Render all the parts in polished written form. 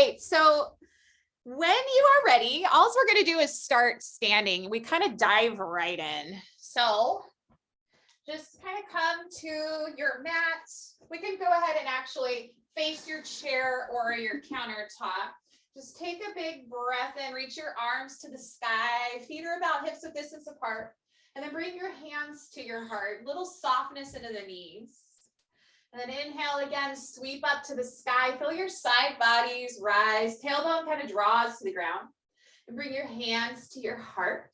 right, so when you are ready, all we're going to do is start standing. We kind of dive right in. So just kind of come to your mat. We can go ahead and actually face your chair or your countertop. Just take a big breath in, reach your arms to the sky, feet are about hips width distance apart, and then bring your hands to your heart, little softness into the knees. And then inhale again, sweep up to the sky, feel your side bodies rise, tailbone kind of draws to the ground, and bring your hands to your heart.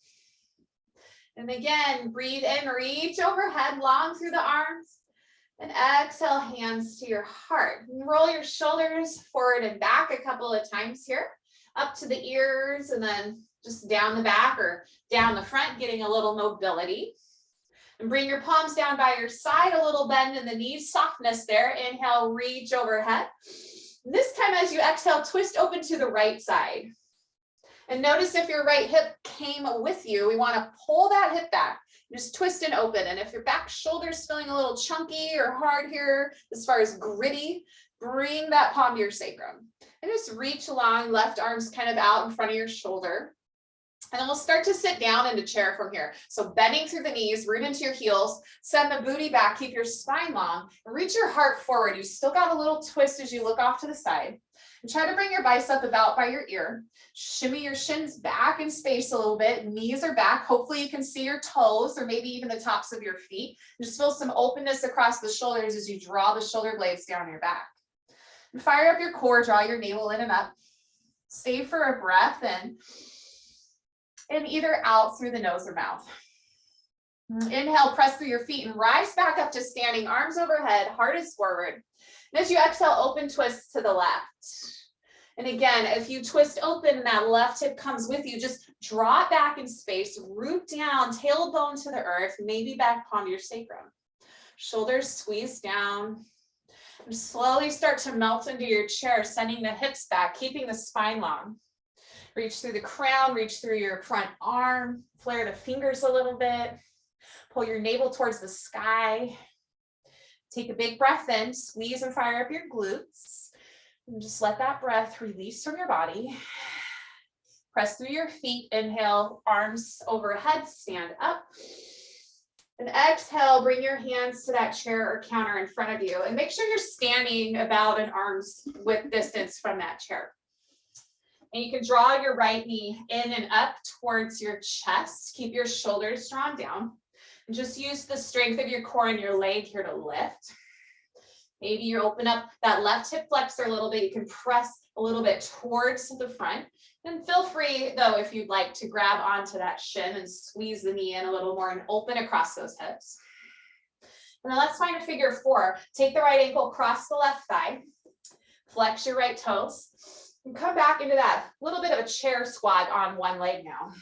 And again, breathe in, reach overhead, long through the arms, and exhale, hands to your heart. And roll your shoulders forward and back a couple of times here, up to the ears, and then just down the back or down the front, getting a little mobility. And bring your palms down by your side, a little bend in the knees, softness there. Inhale, reach overhead. This time as you exhale, twist open to the right side. And notice if your right hip came with you, we want to pull that hip back, just twist and open. And if your back shoulder's feeling a little chunky or hard here, as far as gritty, bring that palm to your sacrum. And just reach along, left arm's kind of out in front of your shoulder. And then we'll start to sit down into chair from here. So bending through the knees, root into your heels, send the booty back, keep your spine long, and reach your heart forward. You still got a little twist as you look off to the side. And try to bring your bicep about by your ear. Shimmy your shins back in space a little bit. Knees are back. Hopefully you can see your toes or maybe even the tops of your feet. And just feel some openness across the shoulders as you draw the shoulder blades down your back. And fire up your core, draw your navel in and up. Stay for a breath in. And either out through the nose or mouth. Inhale, press through your feet and rise back up to standing, arms overhead, heart is forward. And as you exhale, open twist to the left. And again, if you twist open and that left hip comes with you, just draw it back in space, root down, tailbone to the earth, maybe back palm to your sacrum. Shoulders squeeze down. And slowly start to melt into your chair, sending the hips back, keeping the spine long. Reach through the crown, reach through your front arm, flare the fingers a little bit, pull your navel towards the sky. Take a big breath in, squeeze and fire up your glutes, and just let that breath release from your body. Press through your feet, inhale, arms overhead, stand up. And exhale, bring your hands to that chair or counter in front of you, and make sure you're standing about an arm's width distance from that chair. And you can draw your right knee in and up towards your chest. Keep your shoulders drawn down. And just use the strength of your core and your leg here to lift. Maybe you open up that left hip flexor a little bit. You can press a little bit towards the front. And feel free, though, if you'd like to grab onto that shin and squeeze the knee in a little more and open across those hips. And then let's find a figure four. Take the right ankle, cross the left thigh. Flex your right toes. And come back into that little bit of a chair squat on one leg now.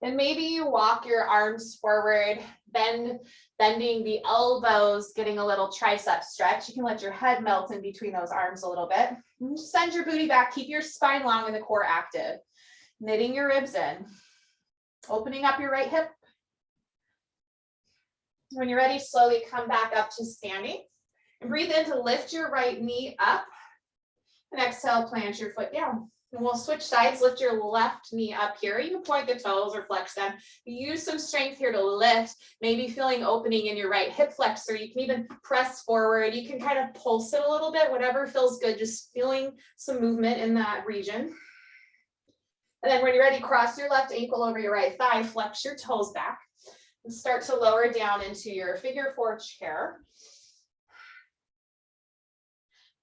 And maybe you walk your arms forward, bending the elbows, getting a little tricep stretch. You can let your head melt in between those arms a little bit. And just send your booty back, keep your spine long and the core active. Knitting your ribs in. Opening up your right hip. When you're ready, slowly come back up to standing. And breathe in to lift your right knee up. And exhale, plant your foot down. And we'll switch sides, lift your left knee up here. You can point the toes or flex them. Use some strength here to lift, maybe feeling opening in your right hip flexor. You can even press forward. You can kind of pulse it a little bit, whatever feels good, just feeling some movement in that region. And then when you're ready, cross your left ankle over your right thigh, flex your toes back, and start to lower down into your figure four chair.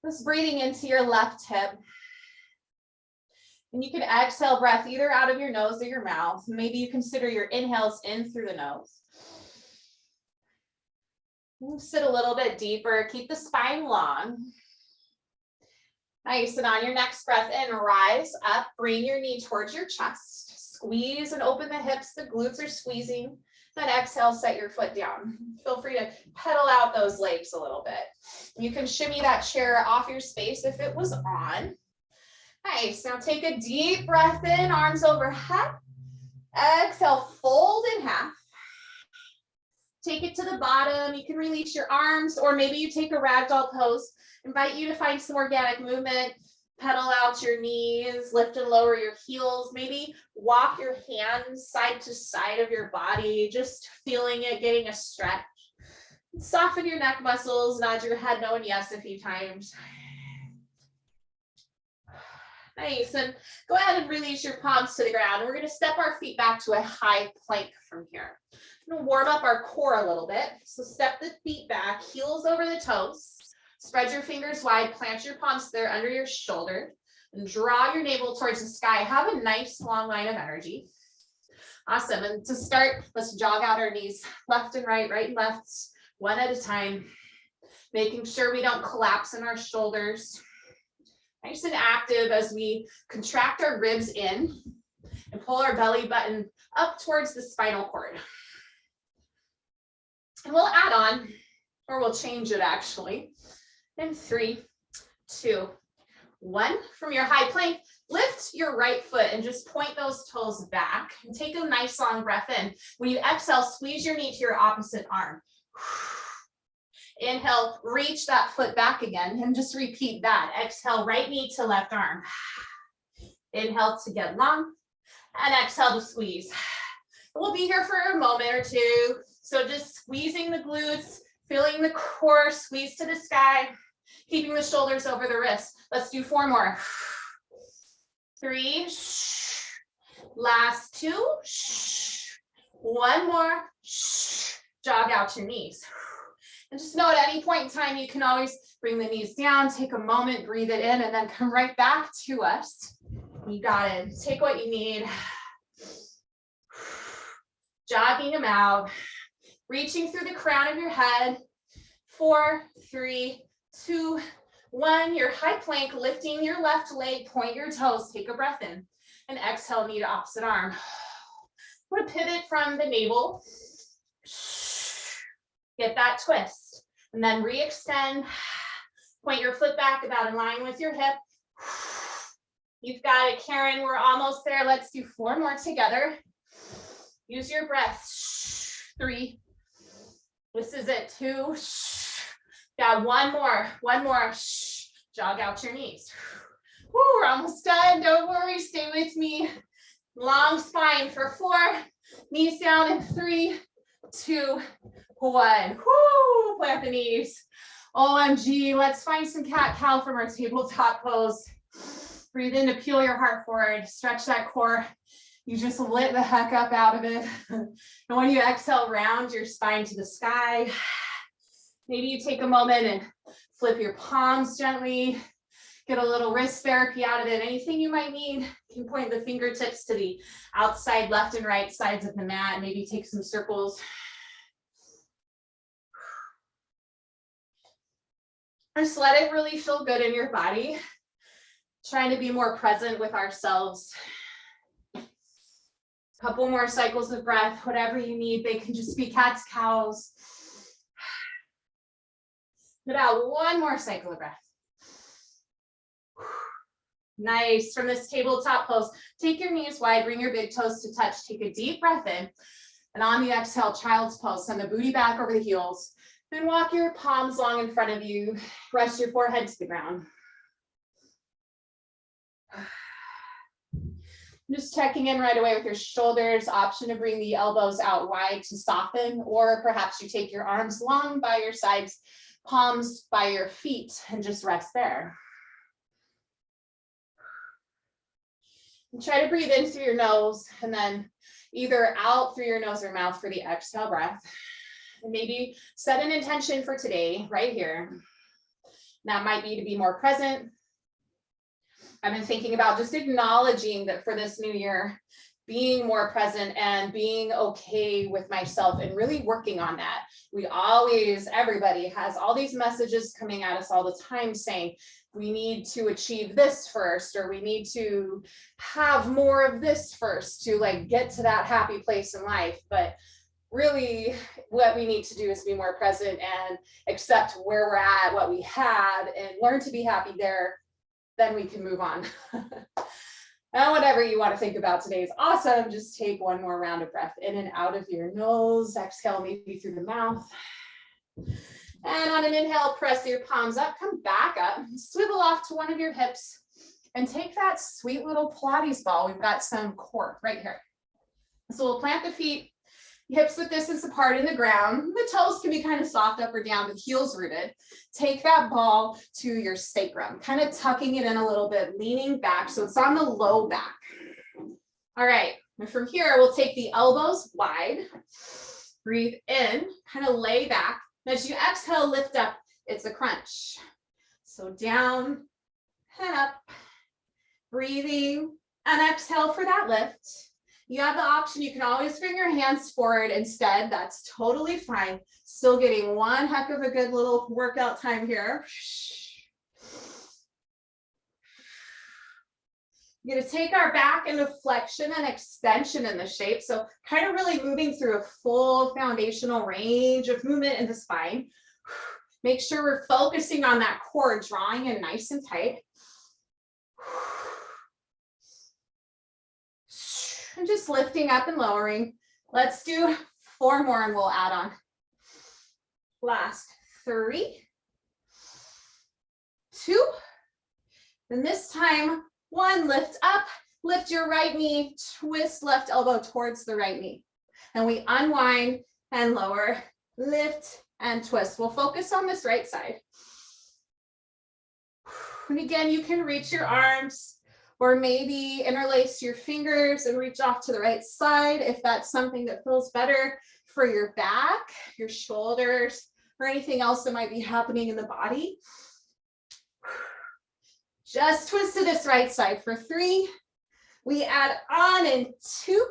Just breathing into your left hip. And you can exhale breath either out of your nose or your mouth. Maybe you consider your inhales in through the nose. Sit a little bit deeper, keep the spine long. Nice, and on your next breath in, rise up, bring your knee towards your chest. Squeeze and open the hips, the glutes are squeezing. Then exhale, set your foot down. Feel free to pedal out those legs a little bit. You can shimmy that chair off your space if it was on. Nice, now take a deep breath in, arms overhead. Exhale, fold in half. Take it to the bottom. You can release your arms, or maybe you take a ragdoll pose. Invite you to find some organic movement. Pedal out your knees, lift and lower your heels. Maybe walk your hands side to side of your body, just feeling it, getting a stretch. Soften your neck muscles, nod your head no and yes a few times. Nice, and go ahead and release your palms to the ground. We're gonna step our feet back to a high plank from here. I'm gonna warm up our core a little bit. So step the feet back, heels over the toes. Spread your fingers wide, plant your palms there under your shoulder, and draw your navel towards the sky. Have a nice long line of energy. Awesome, and to start, let's jog out our knees, left and right and left, one at a time, making sure we don't collapse in our shoulders. Nice and active as we contract our ribs in and pull our belly button up towards the spinal cord. And we'll add on, or we'll change it actually. In 3, 2, 1. From your high plank, lift your right foot and just point those toes back and take a nice long breath in. When you exhale, squeeze your knee to your opposite arm. Inhale, reach that foot back again and just repeat that. Exhale, right knee to left arm. Inhale to get long and exhale to squeeze. We'll be here for a moment or two. So just squeezing the glutes, feeling the core, squeeze to the sky, keeping the shoulders over the wrists. Let's do 4 more. 3, last 2, 1 more, jog out your knees. And just know at any point in time, you can always bring the knees down, take a moment, breathe it in, and then come right back to us. You got it. Take what you need. Jogging them out, reaching through the crown of your head. 4, 3, 2, 1. Your high plank, lifting your left leg, point your toes, take a breath in, and exhale, knee to opposite arm. We're gonna pivot from the navel. Get that twist, and then re-extend. Point your foot back about in line with your hip. You've got it, Karen. We're almost there. Let's do 4 more together. Use your breath. 3. This is it. 2. Got 1 more. 1 more. Jog out your knees. Woo, we're almost done. Don't worry. Stay with me. Long spine for 4. Knees down in 3, 2, 1. Woo, plant the knees. OMG, let's find some cat-cow from our tabletop pose. Breathe in to peel your heart forward, stretch that core. You just lit the heck up out of it. And when you exhale, round your spine to the sky. Maybe you take a moment and flip your palms gently. Get a little wrist therapy out of it. Anything you might need, you can point the fingertips to the outside left and right sides of the mat. Maybe take some circles. Just let it really feel good in your body. Trying to be more present with ourselves. Couple more cycles of breath, whatever you need. They can just be cats, cows. Put out 1 more cycle of breath. Nice. From this tabletop pose, take your knees wide, bring your big toes to touch. Take a deep breath in. And on the exhale, child's pose. Send the booty back over the heels. Then walk your palms long in front of you. Rest your forehead to the ground. Just checking in right away with your shoulders. Option to bring the elbows out wide to soften, or perhaps you take your arms long by your sides, palms by your feet, and just rest there. And try to breathe in through your nose and then either out through your nose or mouth for the exhale breath. And maybe set an intention for today right here. That might be to be more present. I've been thinking about just acknowledging that for this new year, being more present and being okay with myself and really working on that. We always, everybody has all these messages coming at us all the time saying, we need to achieve this first, or we need to have more of this first to like get to that happy place in life. But really what we need to do is be more present and accept where we're at, what we had, and learn to be happy there. Then we can move on. And whatever you want to think about today is awesome. Just take 1 more round of breath in and out of your nose. Exhale, maybe through the mouth. And on an inhale, press your palms up, come back up, swivel off to one of your hips, and take that sweet little Pilates ball. We've got some core right here. So we'll plant the feet, hips with distance apart in the ground. The toes can be kind of soft up or down, but heels rooted. Take that ball to your sacrum, kind of tucking it in a little bit, leaning back so it's on the low back. All right, and from here, we'll take the elbows wide. Breathe in, kind of lay back. As you exhale, lift up. It's a crunch. So down and up. Breathing and exhale for that lift. You have the option, you can always bring your hands forward instead. That's totally fine. Still getting one heck of a good little workout time here. You're going to take our back into flexion and extension in the shape. So kind of really moving through a full foundational range of movement in the spine. Make sure we're focusing on that core, drawing in nice and tight. And just lifting up and lowering. Let's do 4 more and we'll add on. Last 3, 2, and this time 1, lift up, lift your right knee, twist left elbow towards the right knee. And we unwind and lower, lift and twist. We'll focus on this right side. And again, you can reach your arms or maybe interlace your fingers and reach off to the right side if that's something that feels better for your back, your shoulders, or anything else that might be happening in the body. Just twist to this right side for 3. We add on in 2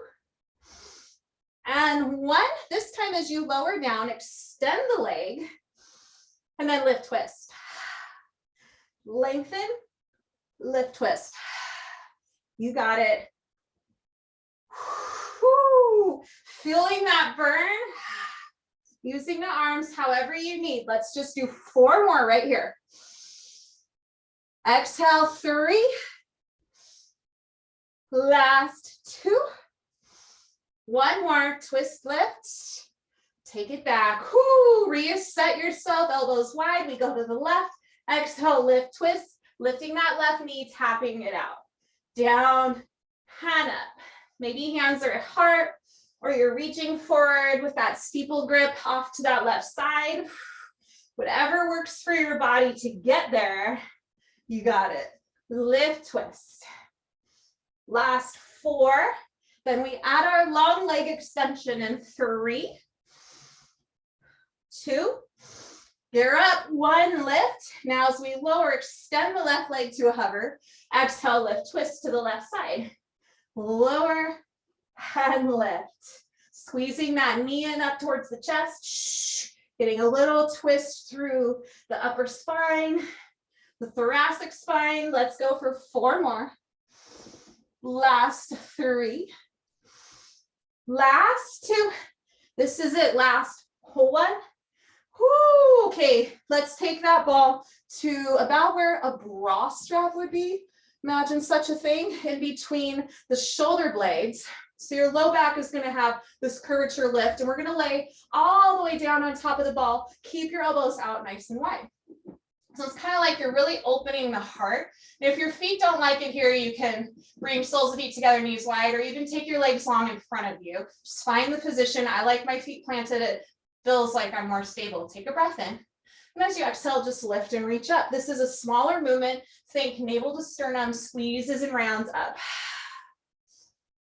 and 1. This time as you lower down, extend the leg and then lift, twist. Lengthen, lift, twist. You got it. Whew. Feeling that burn. Using the arms however you need. Let's just do 4 more right here. Exhale, 3. Last 2. 1 more, twist, lift. Take it back. Whoo, reset yourself, elbows wide. We go to the left. Exhale, lift, twist. Lifting that left knee, tapping it out. Down and up. Maybe hands are at heart or you're reaching forward with that steeple grip off to that left side. Whatever works for your body to get there, you got it. Lift, twist. Last 4. Then we add our long leg extension in 3, 2. Gear up, 1, lift. Now as we lower, extend the left leg to a hover. Exhale, lift, twist to the left side. Lower and lift. Squeezing that knee in up towards the chest. Getting a little twist through the upper spine, the thoracic spine. Let's go for 4 more. Last 3. Last 2. This is it, last 1. Whoo, okay, let's take that ball to about where a bra strap would be. Imagine such a thing in between the shoulder blades. So your low back is going to have this curvature lift, and we're going to lay all the way down on top of the ball. Keep your elbows out nice and wide. So it's kind of like you're really opening the heart. And if your feet don't like it here, you can bring soles of feet together, knees wide, or even take your legs long in front of you. Just find the position. I like my feet planted. It feels like I'm more stable. Take a breath in. And as you exhale, just lift and reach up. This is a smaller movement. Think navel to sternum, squeezes and rounds up.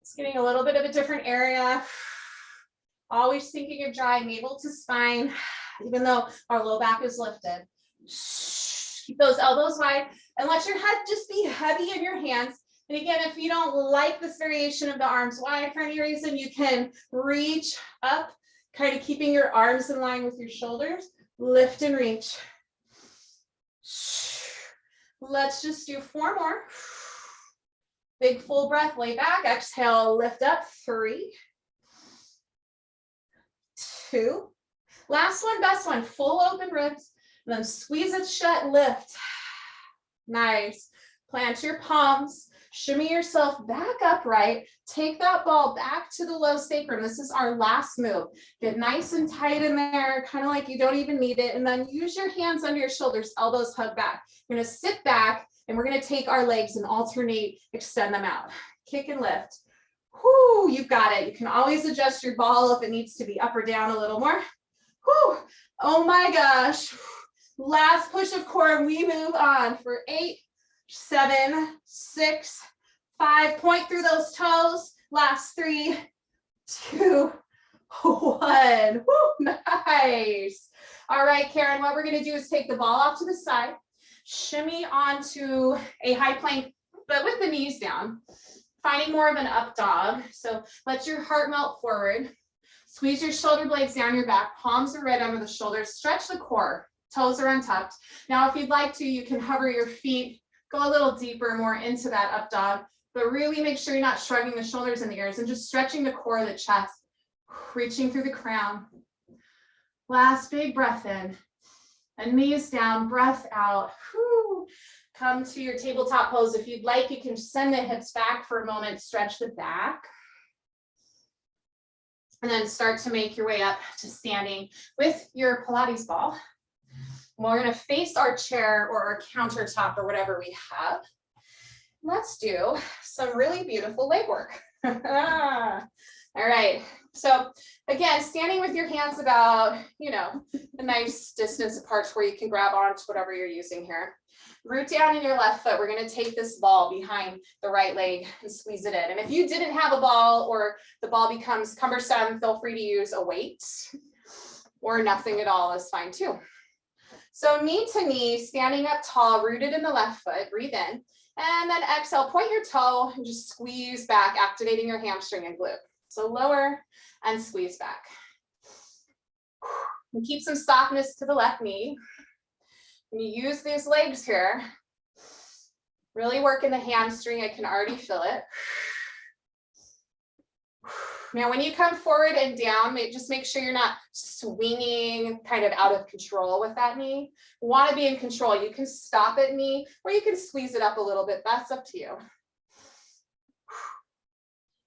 It's getting a little bit of a different area. Always thinking of drawing navel to spine, even though our low back is lifted. Keep those elbows wide and let your head just be heavy in your hands. And again, if you don't like this variation of the arms wide for any reason, you can reach up, kind of keeping your arms in line with your shoulders. Lift and reach. Let's just do 4 more. Big full breath, lay back, exhale, lift up, 3, 2. Last one, best one, full open ribs, and then squeeze it shut, lift. Nice. Plant your palms, shimmy yourself back upright, take that ball back to the low sacrum. This is our last move. Get nice and tight in there, kind of like you don't even need it, and then use your hands under your shoulders, elbows hug back. You're gonna sit back, And we're going to take our legs and alternate, extend them out. Kick and lift. Whoo, you've got it. You can always adjust your ball if it needs to be up or down a little more. Whoo, oh my gosh. Last push of core, we move on for 8, 7, 6, 5. Point through those toes. Last 3, 2, 1. Woo, nice. All right, Karen, what we're going to do is take the ball off to the side, shimmy onto a high plank, but with the knees down, finding more of an up dog. So let your heart melt forward. Squeeze your shoulder blades down your back. Palms are right under the shoulders. Stretch the core. Toes are untucked. Now, if you'd like to, you can hover your feet, go a little deeper, more into that up dog, but really make sure you're not shrugging the shoulders and the ears and just stretching the core of the chest, reaching through the crown. Last big breath in, and knees down, breath out. Whew. Come to your tabletop pose. If you'd like, you can send the hips back for a moment, stretch the back. And then start to make your way up to standing with your Pilates ball. We're going to face our chair or our countertop or whatever we have. Let's do some really beautiful leg work. All right. So again, standing with your hands about, a nice distance apart where you can grab onto whatever you're using here. Root down in your left foot. We're going to take this ball behind the right leg and squeeze it in. And if you didn't have a ball or the ball becomes cumbersome, feel free to use a weight or nothing at all is fine too. So knee to knee, standing up tall, rooted in the left foot, breathe in. And then exhale, point your toe and just squeeze back, activating your hamstring and glute. So lower and squeeze back. And keep some softness to the left knee. When you use these legs here, really work in the hamstring. I can already feel it. Now, when you come forward and down, just make sure you're not swinging kind of out of control with that knee. You want to be in control. You can stop at knee or you can squeeze it up a little bit. That's up to you.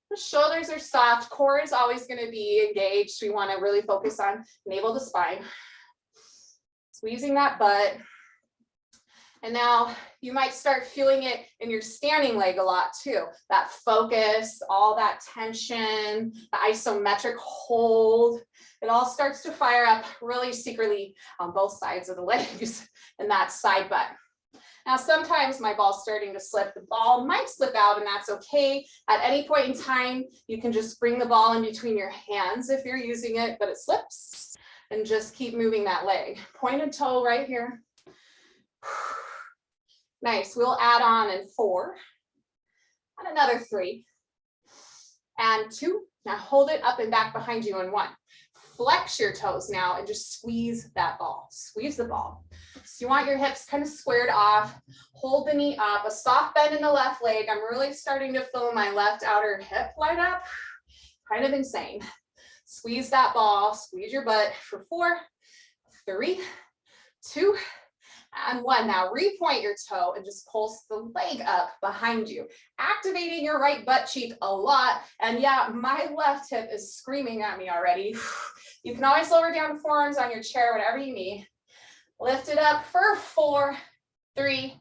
The shoulders are soft. Core is always going to be engaged. We want to really focus on navel to spine. Squeezing that butt. And now you might start feeling it in your standing leg a lot too. That focus, all that tension, the isometric hold. It all starts to fire up really secretly on both sides of the legs and that side butt. Now, sometimes my ball's starting to slip. The ball might slip out and that's okay. At any point in time, you can just bring the ball in between your hands if you're using it, but it slips and just keep moving that leg. Pointed toe right here. Nice. We'll add on in 4 and another 3 and 2. Now hold it up and back behind you in 1. Flex your toes now and just squeeze that ball. Squeeze the ball. So you want your hips kind of squared off. Hold the knee up. A soft bend in the left leg. I'm really starting to feel my left outer hip light up. Kind of insane. Squeeze that ball. Squeeze your butt for 4, 3, 2, and 1. Now repoint your toe and just pulse the leg up behind you, activating your right butt cheek a lot. And yeah, my left hip is screaming at me already. You can always lower down the forearms on your chair, whatever you need. Lift it up for 4, 3,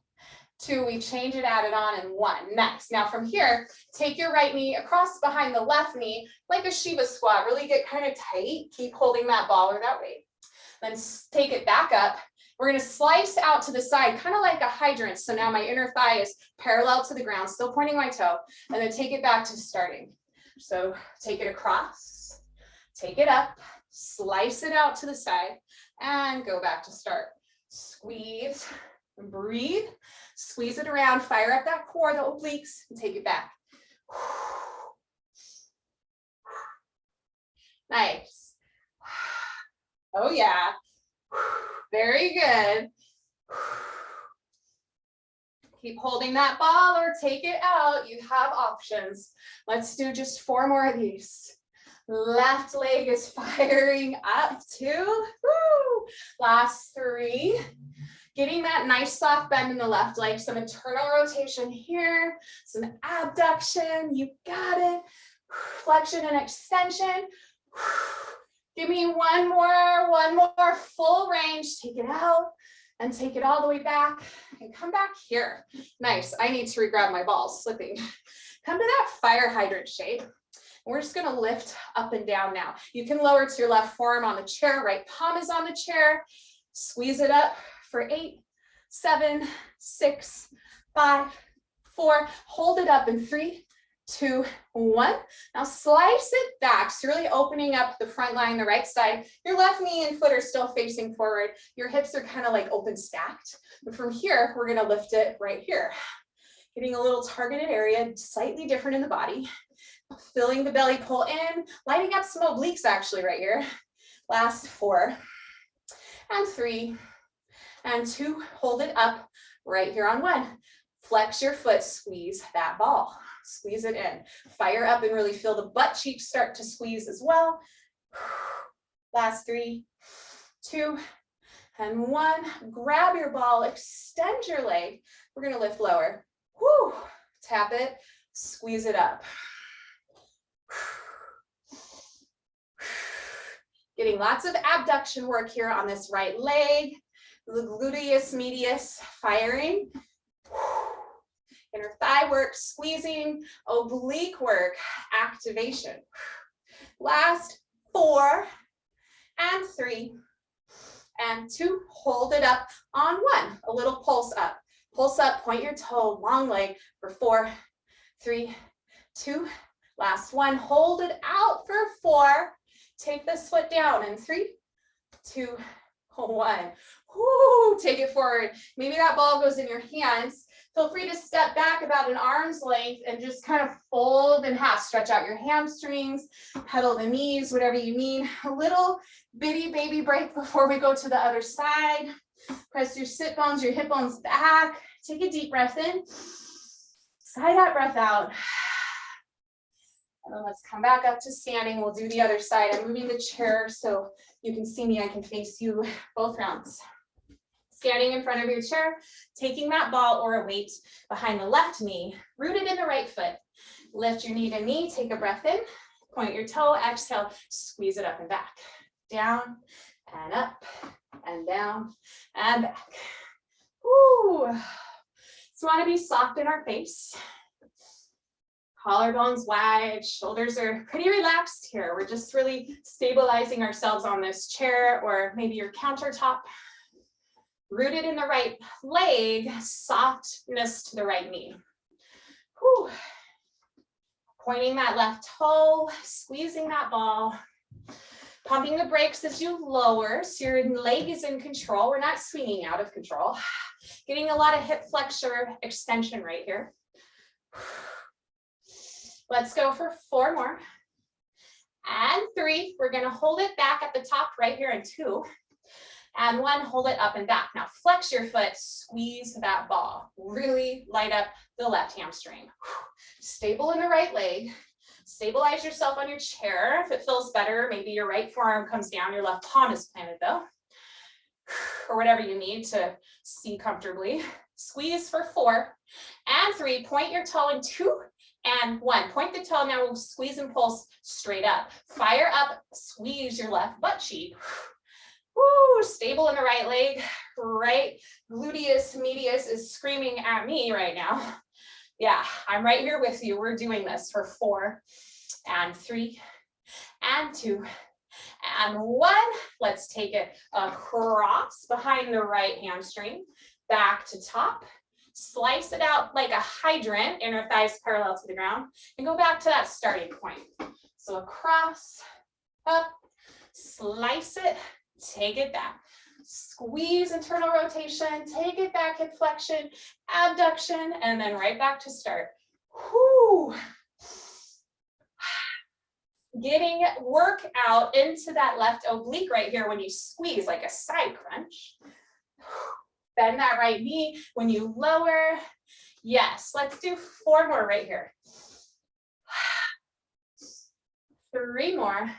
2. We change it, add it on in 1. Next. Now from here, take your right knee across behind the left knee like a Shiva squat. Really get kind of tight. Keep holding that ball or that weight. Then take it back up. We're going to slice out to the side, kind of like a hydrant. So now my inner thigh is parallel to the ground, still pointing my toe, and then take it back to starting. So take it across, take it up, slice it out to the side, and go back to start. Squeeze, breathe, squeeze it around, fire up that core, the obliques, and take it back. Nice. Oh yeah. Very good. Keep holding that ball or take it out. You have options. Let's do just 4 more of these. Left leg is firing up 2. Woo. Last 3. Getting that nice soft bend in the left leg. Some internal rotation here. Some abduction. You got it. Flexion and extension. Give me one more full range. Take it out. and take it all the way back and come back here. Nice. I need to re-grab my balls, slipping. Come to that fire hydrant shape. We're just going to lift up and down now. You can lower to your left forearm on the chair, right palm is on the chair. Squeeze it up for 8, 7, 6, 5, 4. Hold it up in 3, 2, 1. Now slice it back. So really opening up the front line, the right side. Your left knee and foot are still facing forward. Your hips are kind of like open stacked. But from here, we're going to lift it right here. Getting a little targeted area, slightly different in the body. Filling the belly pull in, lighting up some obliques actually right here. Last 4 and 3 and 2. Hold it up right here on 1. Flex your foot, squeeze that ball. Squeeze it in. Fire up and really feel the butt cheeks start to squeeze as well. Last 3, 2, and 1. Grab your ball, extend your leg. We're going to lift lower. Woo. Tap it, squeeze it up. Getting lots of abduction work here on this right leg. The gluteus medius firing. Inner thigh work, squeezing. Oblique work, activation. Last 4 and 3 and 2. Hold it up on 1. A little pulse up. Pulse up, point your toe, long leg for 4, 3, 2. Last 1. Hold it out for 4. Take this foot down in 3, 2, 1. Woo, take it forward. Maybe that ball goes in your hands. Feel free to step back about an arm's length and just kind of fold in half. Stretch out your hamstrings, pedal the knees, whatever you need. A little bitty baby break before we go to the other side. Press your sit bones, your hip bones back. Take a deep breath in. Sigh that breath out. And then let's come back up to standing. We'll do the other side. I'm moving the chair so you can see me. I can face you both rounds. Standing in front of your chair, taking that ball or a weight behind the left knee, rooted in the right foot. Lift your knee to knee, take a breath in, point your toe, exhale, squeeze it up and back. Down and up and down and back. Woo. So we want to be soft in our face. Collarbones wide, shoulders are pretty relaxed here. We're just really stabilizing ourselves on this chair or maybe your countertop. Rooted in the right leg, softness to the right knee. Whew. Pointing that left toe, squeezing that ball. Pumping the brakes as you lower, so your leg is in control. We're not swinging out of control. Getting a lot of hip flexor extension right here. Let's go for 4 more. And 3, we're gonna hold it back at the top right here in 2. And 1, hold it up and back. Now flex your foot, squeeze that ball. Really light up the left hamstring. Stable in the right leg. Stabilize yourself on your chair. If it feels better, maybe your right forearm comes down, your left palm is planted though. Or whatever you need to see comfortably. Squeeze for 4 and 3. Point your toe in 2 and 1. Point the toe, now we'll squeeze and pulse straight up. Fire up, squeeze your left butt cheek. Woo, stable in the right leg. Right gluteus medius is screaming at me right now. Yeah, I'm right here with you. We're doing this for 4 and 3 and 2 and 1. Let's take it across behind the right hamstring, back to top. Slice it out like a hydrant, inner thighs parallel to the ground, and go back to that starting point. So across, up, slice it, take it back. Squeeze internal rotation, take it back, hip flexion, abduction, and then right back to start. Whew. Getting work out into that left oblique right here when you squeeze, like a side crunch. Bend that right knee when you lower. Yes, let's do 4 more right here. 3 more.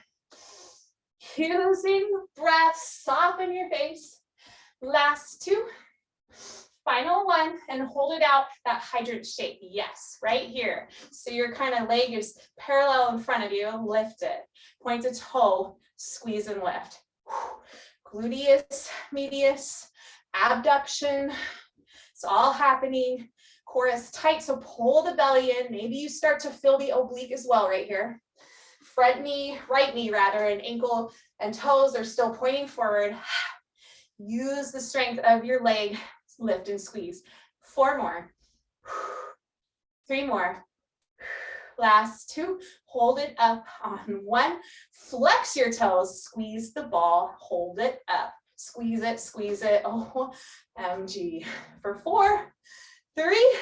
Using breath, soften your face. Last 2. Final 1, and hold it out, that hydrant shape. Yes, right here. So your kind of leg is parallel in front of you. Lift it. Point the toe, squeeze and lift. Gluteus medius abduction. It's all happening. Core is tight, so pull the belly in. Maybe you start to feel the oblique as well right here. Front knee, right knee rather, and ankle and toes are still pointing forward. Use the strength of your leg, lift and squeeze. 4 more. 3 more. Last 2. Hold it up on 1. Flex your toes, squeeze the ball, hold it up. Squeeze it, squeeze it. OMG. For 4, 3,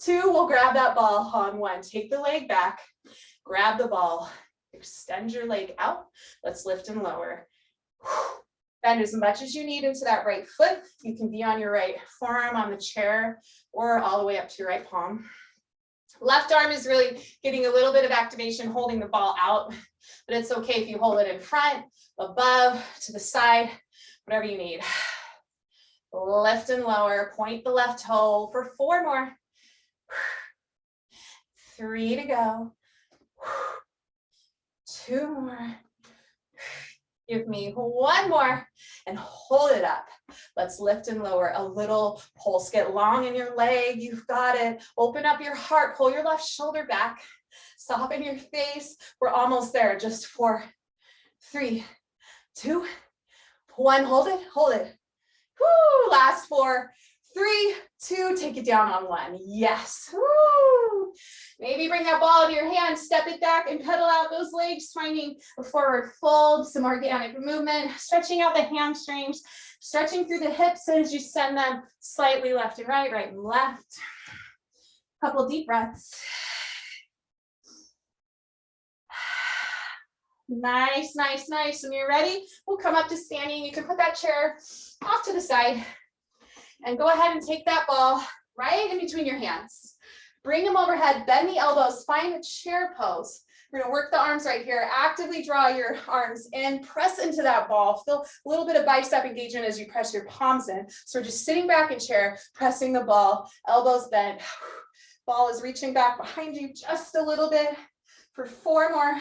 2, we'll grab that ball on 1. Take the leg back, grab the ball, extend your leg out. Let's lift and lower. Bend as much as you need into that right foot. You can be on your right forearm on the chair or all the way up to your right palm. Left arm is really getting a little bit of activation, holding the ball out, but it's okay if you hold it in front, above, to the side, whatever you need. Lift and lower, point the left toe for 4 more. 3 to go. 2 more. Give me 1 more and hold it up. Let's lift and lower a little. Pulse, get long in your leg. You've got it. Open up your heart. Pull your left shoulder back. Soften your face. We're almost there. Just 4, 3, 2, 1. Hold it. Hold it. Woo. Last 4, 3, 2. Take it down on 1. Yes. Woo. Maybe bring that ball in your hand, step it back and pedal out those legs, finding a forward fold, some organic movement, stretching out the hamstrings, stretching through the hips as you send them slightly left and right, right and left. Couple deep breaths. Nice, nice, nice. When you're ready, we'll come up to standing. You can put that chair off to the side and go ahead and take that ball right in between your hands. Bring them overhead, bend the elbows, find a chair pose. We're gonna work the arms right here. Actively draw your arms in, press into that ball. Feel a little bit of bicep engagement as you press your palms in. So we're just sitting back in chair, pressing the ball, elbows bent. Ball is reaching back behind you just a little bit for 4 more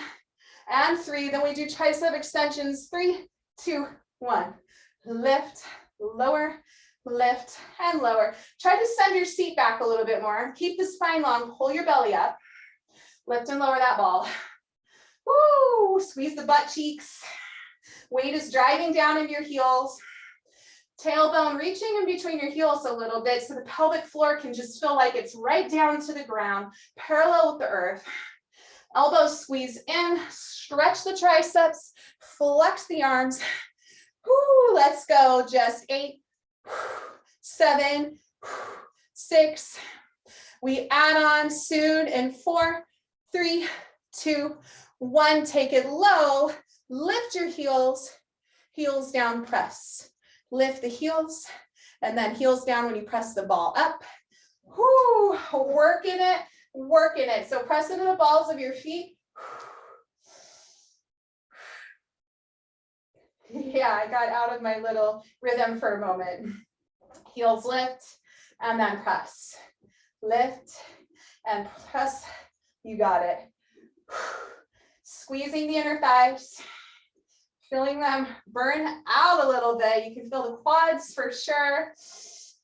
and 3. Then we do tricep extensions. 3, 2, 1. Lift, lower, lift and lower. Try to send your seat back a little bit more. Keep the spine long, pull your belly up. Lift and lower that ball. Woo! Squeeze the butt cheeks. Weight is driving down into your heels. Tailbone reaching in between your heels a little bit so the pelvic floor can just feel like it's right down to the ground, parallel with the earth. Elbows squeeze in, stretch the triceps, flex the arms. Woo! Let's go. Just 8, 7, 6. We add on soon in 4, 3, 2, 1. Take it low. Lift your heels. Heels down, press. Lift the heels and then heels down when you press the ball up. Whoo, working it, working it. So press into the balls of your feet. Yeah, I got out of my little rhythm for a moment. Heels lift and then press. Lift and press. You got it. Squeezing the inner thighs. Feeling them burn out a little bit. You can feel the quads for sure.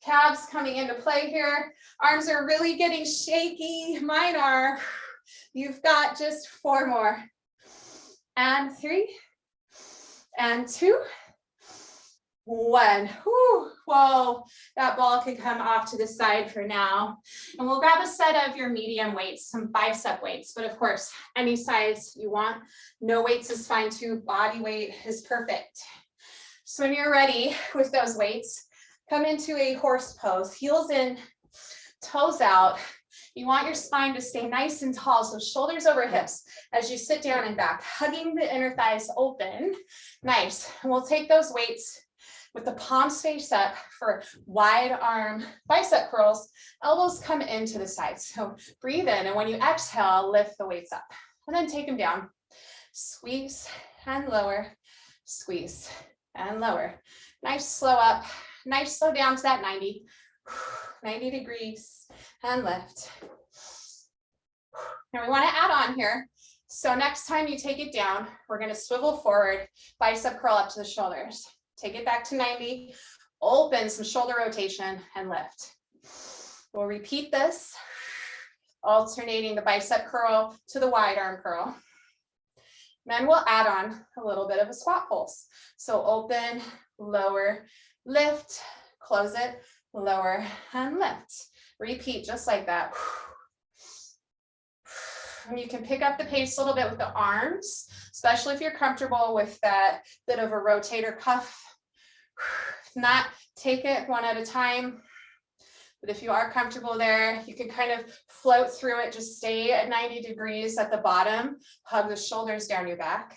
Calves coming into play here. Arms are really getting shaky. Mine are. You've got just 4 more. And 3. And 2. 1. Whew. Whoa, that ball can come off to the side for now. And we'll grab a set of your medium weights, some bicep weights, but of course, any size you want. No weights is fine too. Body weight is perfect. So when you're ready with those weights, come into a horse pose, heels in, toes out. You want your spine to stay nice and tall, so shoulders over hips as you sit down and back, hugging the inner thighs open. Nice. And we'll take those weights with the palms face up for wide arm bicep curls. Elbows come into the sides. So breathe in, and when you exhale, lift the weights up. And then take them down. Squeeze and lower, squeeze and lower. Nice slow up, nice slow down to that 90. 90 degrees and lift. Now we want to add on here. So next time you take it down, we're going to swivel forward, bicep curl up to the shoulders. Take it back to 90, Open, some shoulder rotation and lift. We'll repeat this, alternating the bicep curl to the wide arm curl. Then we'll add on a little bit of a squat pulse. So open, lower, lift, close it, lower and lift. Repeat just like that. And you can pick up the pace a little bit with the arms, especially if you're comfortable with that bit of a rotator cuff. If not, take it one at a time. But if you are comfortable there, you can kind of float through it. Just stay at 90 degrees at the bottom. Hug the shoulders down your back.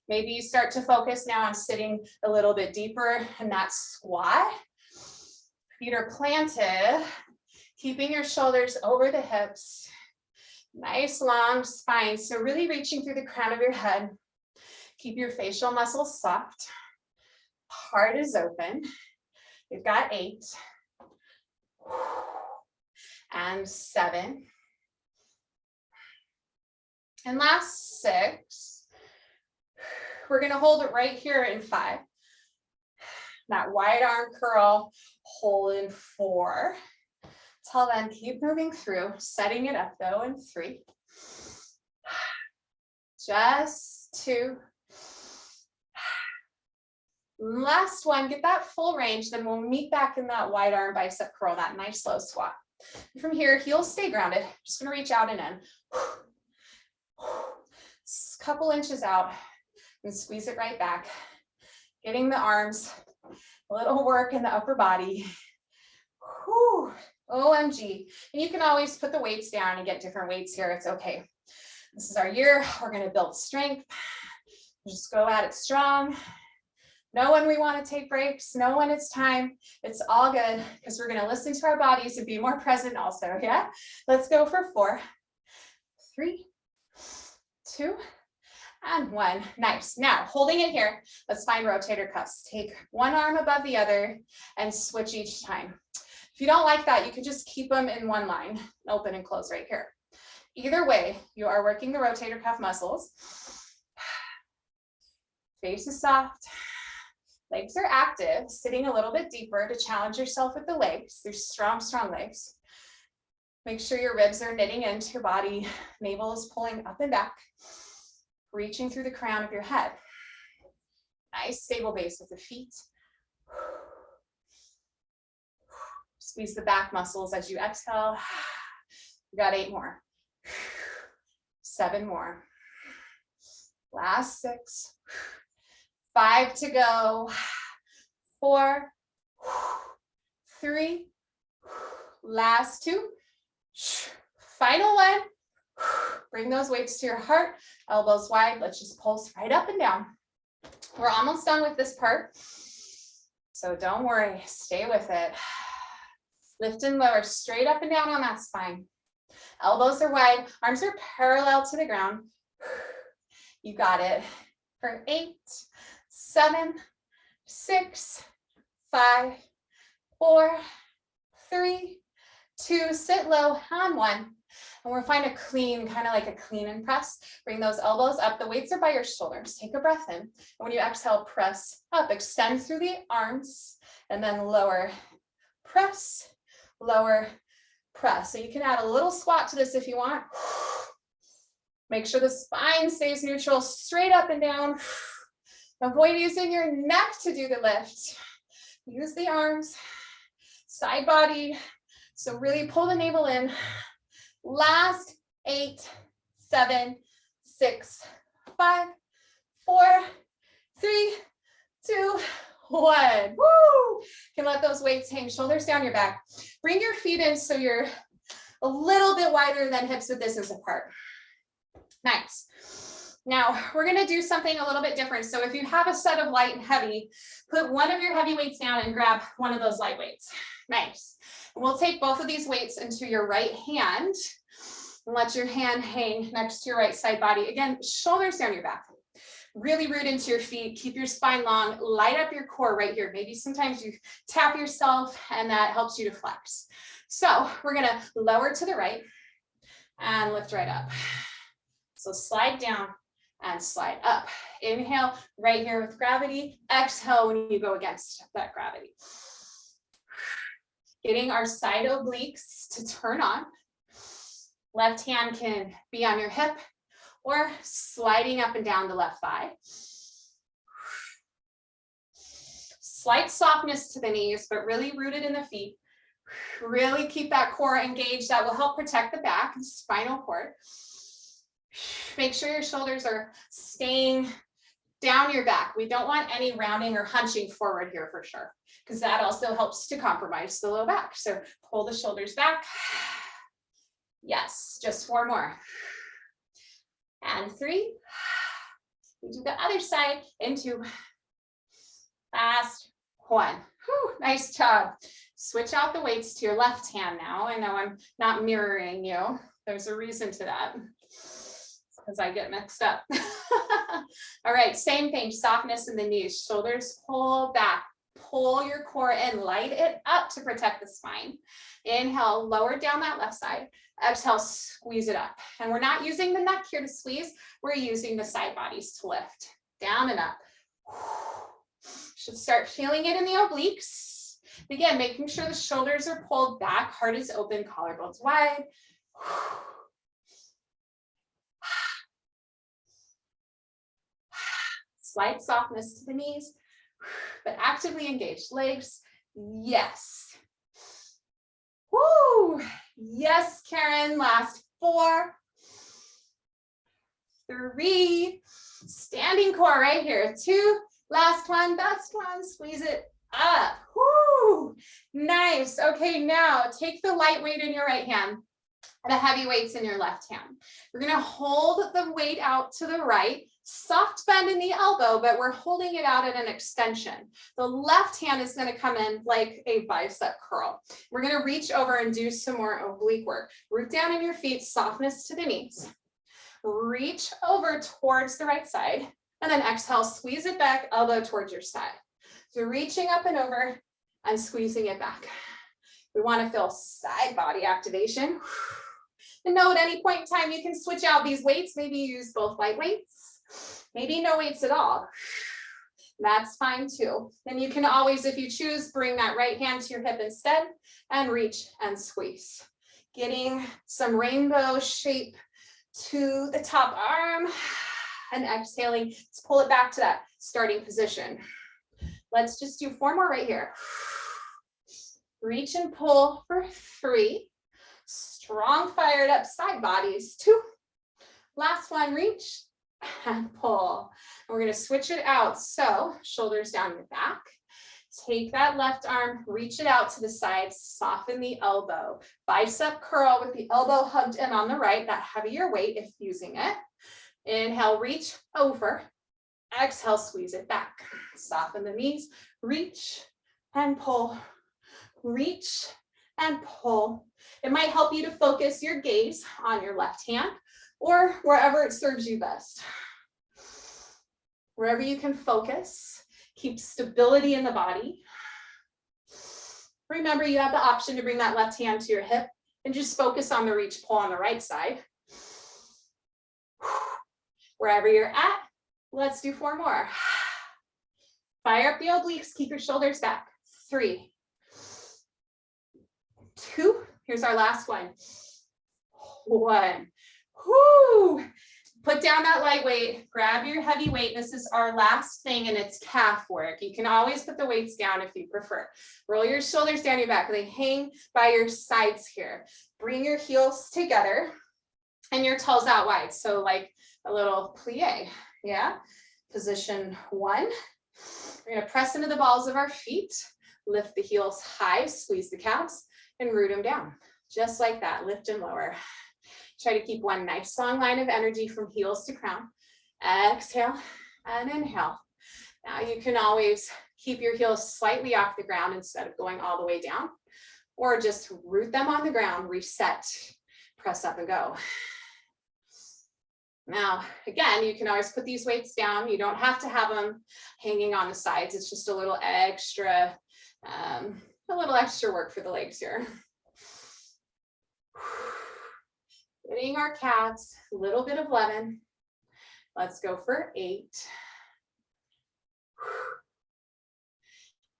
Maybe you start to focus now on sitting a little bit deeper in that squat. Feet are planted, keeping your shoulders over the hips. Nice long spine. So really reaching through the crown of your head. Keep your facial muscles soft. Heart is open. We've got 8 and 7 and last 6. We're going to hold it right here in 5. That wide arm curl, hold in 4. Till then, keep moving through, setting it up though in 3. Just 2. Last one, get that full range, then we'll meet back in that wide arm bicep curl, that nice slow squat. From here, heels stay grounded. Just gonna reach out and in. Couple inches out and squeeze it right back. Getting the arms, a little work in the upper body. Whew. OMG. And you can always put the weights down and get different weights here. It's okay. This is our year. We're gonna build strength. Just go at it strong. Know when we want to take breaks, know when it's time. It's all good because we're going to listen to our bodies and be more present also. Yeah, let's go for 4, 3, 2, and 1. Nice. Now holding it here, let's find rotator cuffs. Take one arm above the other and switch each time. If you don't like that, you can just keep them in one line, open and close right here. Either way, you are working the rotator cuff muscles. Face is soft. Legs are active, sitting a little bit deeper to challenge yourself with the legs. There's strong, strong legs. Make sure your ribs are knitting into your body. Navel is pulling up and back, reaching through the crown of your head. Nice stable base with the feet. Squeeze the back muscles as you exhale. You got 8 more. 7 more. Last 6. 5 to go. 4, 3, last 2, final 1. Bring those weights to your heart, elbows wide. Let's just pulse right up and down. We're almost done with this part, so don't worry, stay with it. Lift and lower, straight up and down on that spine. Elbows are wide, arms are parallel to the ground. You got it. For 8, 7, 6, 5, 4, 3, 2, sit low on 1. And we'll find a clean, kind of like a clean and press. Bring those elbows up. The weights are by your shoulders. Take a breath in. And when you exhale, press up. Extend through the arms and then lower, press, lower, press. So you can add a little squat to this if you want. Make sure the spine stays neutral, straight up and down. Avoid using your neck to do the lift. Use the arms, side body. So really pull the navel in. Last 8, 7, 6, 5, 4, 3, 2, 1. Woo! You can let those weights hang, shoulders down your back. Bring your feet in so you're a little bit wider than hips with distance apart. Nice. Now we're going to do something a little bit different. So if you have a set of light and heavy, put one of your heavy weights down and grab one of those light weights. Nice. And we'll take both of these weights into your right hand and let your hand hang next to your right side body. Again, shoulders down your back. Really root into your feet. Keep your spine long. Light up your core right here. Maybe sometimes you tap yourself and that helps you to flex. So we're going to lower to the right and lift right up. So slide down and slide up. Inhale right here with gravity. Exhale when you go against that gravity. Getting our side obliques to turn on. Left hand can be on your hip or sliding up and down the left thigh. Slight softness to the knees, but really rooted in the feet. Really keep that core engaged. That will help protect the back and spinal cord. Make sure your shoulders are staying down your back. We don't want any rounding or hunching forward here for sure, because that also helps to compromise the low back. So pull the shoulders back. Yes, just 4 more. And 3. We do the other side in 2. Last 1. Whew, nice job. Switch out the weights to your left hand now. I know I'm not mirroring you. There's a reason to that, because I get mixed up. All right, same thing, softness in the knees, shoulders pull back, pull your core in, light it up to protect the spine. Inhale, lower down that left side. Exhale, squeeze it up. And we're not using the neck here to squeeze, we're using the side bodies to lift. Down and up. Should start feeling it in the obliques. Again, making sure the shoulders are pulled back, heart is open, collarbones wide. Slight softness to the knees, but actively engaged legs. Yes. Woo. Yes, Karen. Last 4, 3. Standing core right here. 2. Last one. Best one. Squeeze it up. Woo. Nice. Okay, now take the light weight in your right hand, the heavy weights in your left hand. We're going to hold the weight out to the right. Soft bend in the elbow, but we're holding it out at an extension. The left hand is going to come in like a bicep curl. We're going to reach over and do some more oblique work. Root down in your feet, softness to the knees. Reach over towards the right side, and then exhale, squeeze it back, elbow towards your side. So reaching up and over and squeezing it back. We want to feel side body activation. And know at any point in time, you can switch out these weights. Maybe use both light weights. Maybe no weights at all. That's fine too. Then you can always, if you choose, bring that right hand to your hip instead and reach and squeeze. Getting some rainbow shape to the top arm and exhaling. Let's pull it back to that starting position. Let's just do 4 more right here. Reach and pull for 3. Strong fired up side bodies. 2. Last one, reach and pull. And we're going to switch it out. So shoulders down your back. Take that left arm, reach it out to the side, soften the elbow. Bicep curl with the elbow hugged in on the right, that heavier weight if using it. Inhale, reach over. Exhale, squeeze it back. Soften the knees, reach and pull. Reach and pull. It might help you to focus your gaze on your left hand or wherever it serves you best. Wherever you can focus, keep stability in the body. Remember, you have the option to bring that left hand to your hip and just focus on the reach pull on the right side. Wherever you're at, let's do 4 more. Fire up the obliques, keep your shoulders back. 3, 2, here's our last one. 1. Whoo! Put down that light weight, grab your heavy weight. This is our last thing, and it's calf work. You can always put the weights down if you prefer. Roll your shoulders down your back. They hang by your sides here. Bring your heels together and your toes out wide. So like a little plie, yeah? Position 1. We're gonna press into the balls of our feet, lift the heels high, squeeze the calves, and root them down. Just like that, lift and lower. Try to keep one nice long line of energy from heels to crown. Exhale and inhale. Now you can always keep your heels slightly off the ground instead of going all the way down, or just root them on the ground, reset, press up and go. Now, again, you can always put these weights down. You don't have to have them hanging on the sides. It's just a little extra work for the legs here. Getting our calves, a little bit of 11. Let's go for 8.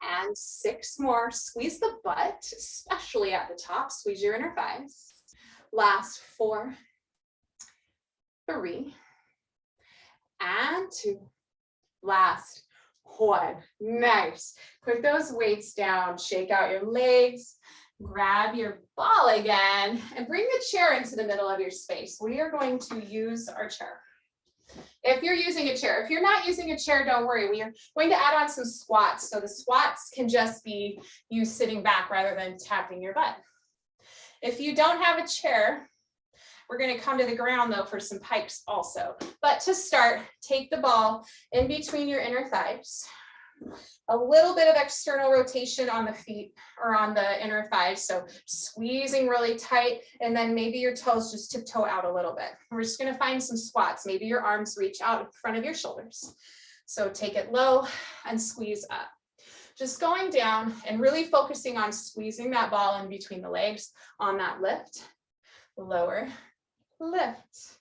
And 6 more. Squeeze the butt, especially at the top. Squeeze your inner thighs. Last 4, 3, and 2. Last 1. Nice. Put those weights down. Shake out your legs. Grab your ball again and bring the chair into the middle of your space. We are going to use our chair. If you're using a chair, if you're not using a chair, don't worry. We are going to add on some squats. So the squats can just be you sitting back rather than tapping your butt. If you don't have a chair, we're going to come to the ground though for some pikes also. But to start, take the ball in between your inner thighs. A little bit of external rotation on the feet or on the inner thighs. So squeezing really tight, and then maybe your toes just tiptoe out a little bit. We're just going to find some squats. Maybe your arms reach out in front of your shoulders. So take it low and squeeze up. Just going down and really focusing on squeezing that ball in between the legs on that lift, lower, lift.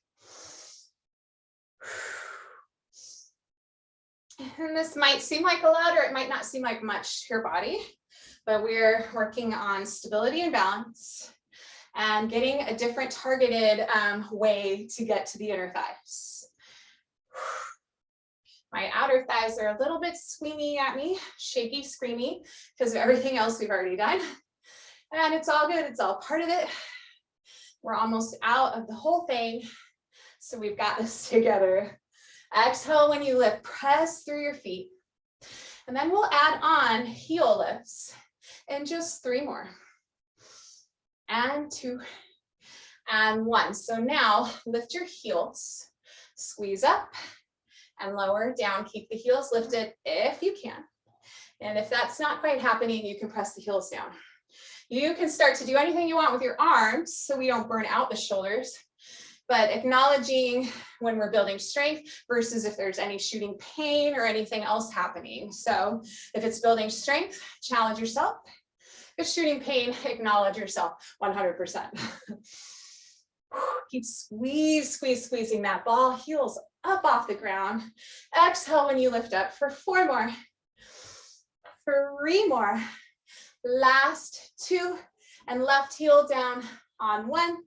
And this might seem like a lot, or it might not seem like much to your body, but we're working on stability and balance and getting a different targeted way to get to the inner thighs. My outer thighs are a little bit squeamy at me, shaky, screamy, because of everything else we've already done. And it's all good. It's all part of it. We're almost out of the whole thing. So we've got this together. Exhale when you lift, press through your feet. And then we'll add on heel lifts in just 3 more. And 2, and 1. So now lift your heels, squeeze up and lower down. Keep the heels lifted if you can. And if that's not quite happening, you can press the heels down. You can start to do anything you want with your arms so we don't burn out the shoulders. But acknowledging when we're building strength versus if there's any shooting pain or anything else happening. So if it's building strength, challenge yourself. If it's shooting pain, acknowledge yourself 100%. Keep squeezing that ball, heels up off the ground. Exhale when you lift up for 4 more. 3 more. Last 2, and left heel down on 1.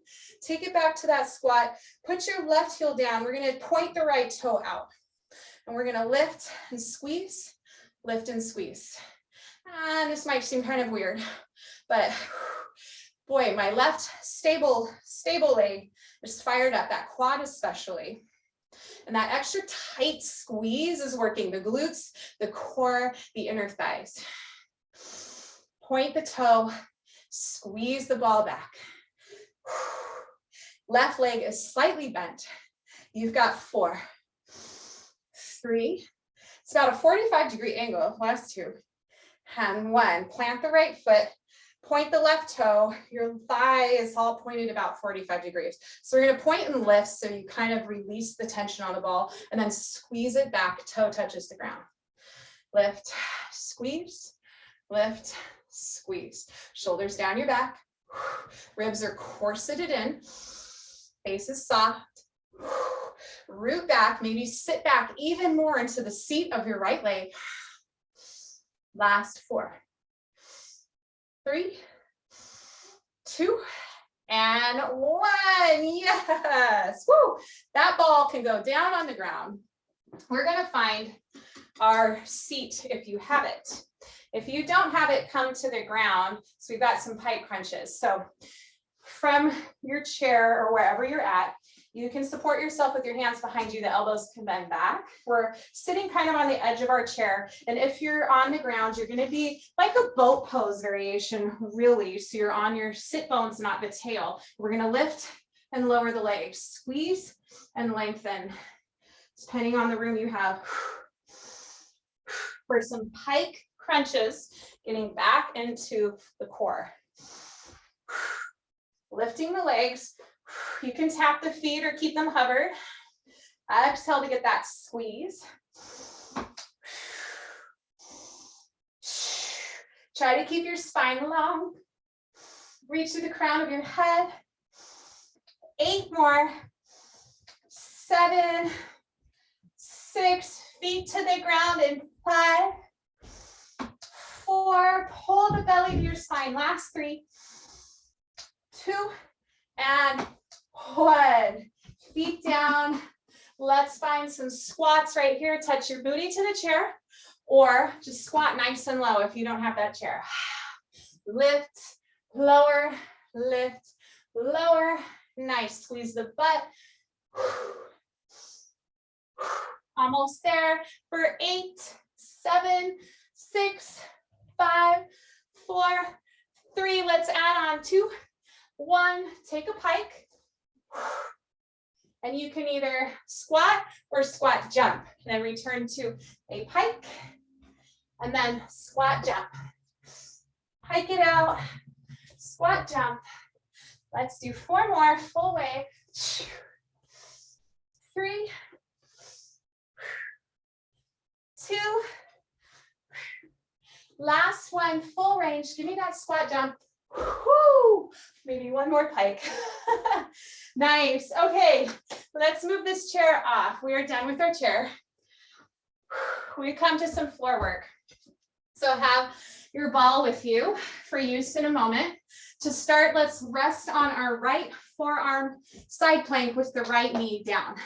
Take it back to that squat. Put your left heel down. We're going to point the right toe out. And we're going to lift and squeeze, lift and squeeze. And this might seem kind of weird, but boy, my left stable leg is fired up, that quad especially. And that extra tight squeeze is working the glutes, the core, the inner thighs. Point the toe, squeeze the ball back. Left leg is slightly bent. You've got 4, 3. It's about a 45-degree angle. Last 2, and 1. Plant the right foot. Point the left toe. Your thigh is all pointed about 45 degrees. So we're going to point and lift so you kind of release the tension on the ball and then squeeze it back. Toe touches the ground. Lift, squeeze, lift, squeeze. Shoulders down your back. Ribs are corseted in. Face is soft. Root back, maybe sit back even more into the seat of your right leg. Last 4, 3, 2, and 1. Yes. Woo. That ball can go down on the ground. We're going to find our seat if you have it. If you don't have it, come to the ground. So we've got some pike crunches. So from your chair or wherever you're at, you can support yourself with your hands behind you. The elbows can bend back. We're sitting kind of on the edge of our chair. And if you're on the ground, you're going to be like a boat pose variation, really. So you're on your sit bones, not the tail. We're going to lift and lower the legs, squeeze and lengthen, depending on the room you have. For some pike crunches, getting back into the core. Lifting the legs. You can tap the feet or keep them hovered. Exhale to get that squeeze. Try to keep your spine long. Reach to the crown of your head. 8 more. 7, 6, feet to the ground in 5, 4, pull the belly to your spine. Last 3, 2, and 1. Feet down. Let's find some squats right here. Touch your booty to the chair, or just squat nice and low if you don't have that chair. Lift, lower, lift, lower. Nice. Squeeze the butt. Almost there for 8, 7, 6, 5, 4, 3. Let's add on 2, 1. Take a pike. And you can either squat or squat jump. And then return to a pike. And then squat jump. Pike it out. Squat jump. Let's do 4 more. Full way. 3, 2. Last one. Full range. Give me that squat jump. Woo! Maybe one more pike. Nice. Okay, let's move this chair off. We are done with our chair. We come to some floor work. So have your ball with you for use in a moment. To start, let's rest on our right forearm side plank with the right knee down.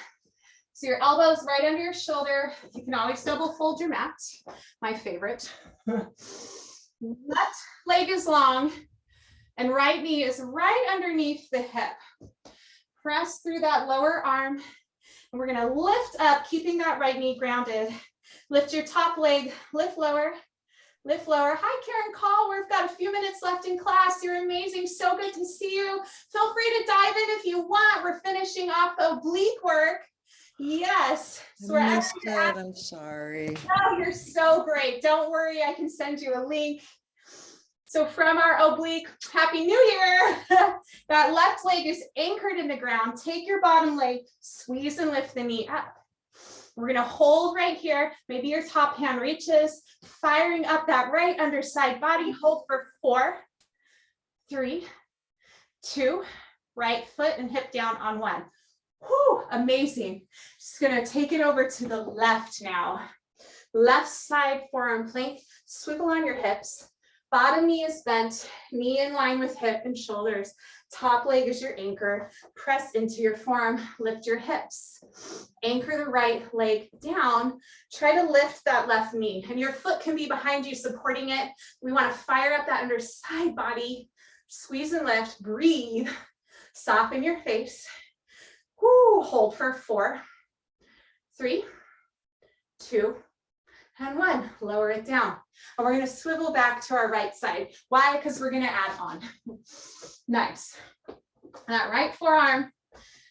So your elbows right under your shoulder. You can always double fold your mat, my favorite. Left leg is long and right knee is right underneath the hip. Press through that lower arm, and we're gonna lift up, keeping that right knee grounded. Lift your top leg, lift lower, lift lower. Hi, Karen Call, we've got a few minutes left in class. You're amazing, so good to see you. Feel free to dive in if you want. We're finishing off the oblique work. Yes. So we're actually I'm sorry. Oh, you're so great. Don't worry, I can send you a link. So from our oblique, Happy New Year. That left leg is anchored in the ground. Take your bottom leg, squeeze and lift the knee up. We're gonna hold right here. Maybe your top hand reaches, firing up that right underside body. Hold for 4, 3, 2, right foot and hip down on 1. Whew, amazing. Just gonna take it over to the left now. Left side forearm plank, swivel on your hips. Bottom knee is bent, knee in line with hip and shoulders. Top leg is your anchor. Press into your forearm, lift your hips. Anchor the right leg down. Try to lift that left knee, and your foot can be behind you supporting it. We want to fire up that underside body. Squeeze and lift, breathe. Soften your face. Whoo, hold for 4, 3, 2, and 1. Lower it down. And we're going to swivel back to our right side. Why? Because we're going to add on. Nice. That right forearm,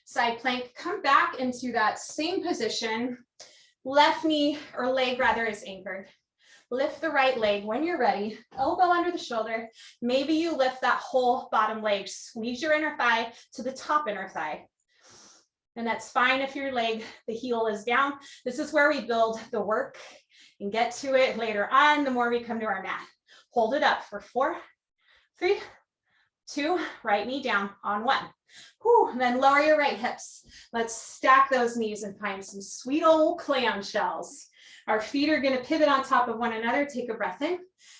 side plank, come back into that same position. Left knee or leg rather is anchored. Lift the right leg when you're ready. Elbow under the shoulder. Maybe you lift that whole bottom leg. Squeeze your inner thigh to the top inner thigh. And that's fine if your leg, the heel is down. This is where we build the work and get to it later on, the more we come to our mat. Hold it up for 4, 3, 2, right knee down on 1. Whew, and then lower your right hips. Let's stack those knees and find some sweet old clamshells. Our feet are gonna pivot on top of one another. Take a breath in.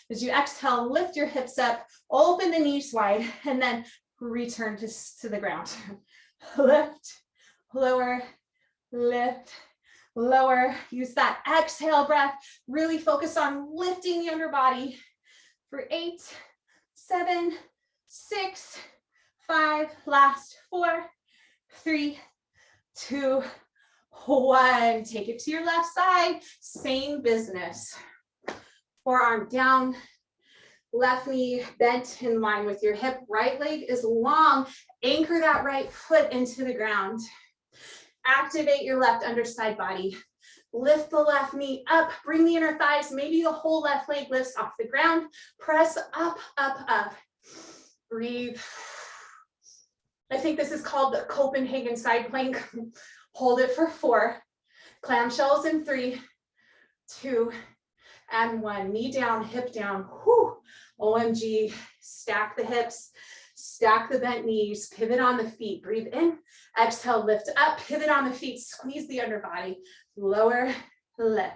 As you exhale, lift your hips up, open the knees wide, and then return to the ground. Lift, lower, lift, lower. Use that exhale breath. Really focus on lifting the underbody for 8, 7, 6, 5, last 4, 3, 2, 1. Take it to your left side. Same business. Forearm down. Left knee bent in line with your hip. Right leg is long. Anchor that right foot into the ground. Activate your left underside body. Lift the left knee up. Bring the inner thighs. Maybe the whole left leg lifts off the ground. Press up, up, up. Breathe. I think this is called the Copenhagen side plank. Hold it for 4. Clamshells in 3, 2, and 1. Knee down, hip down. Whew. OMG. Stack the hips. Stack the bent knees, pivot on the feet, breathe in, exhale, lift up, pivot on the feet, squeeze the underbody, lower, lift.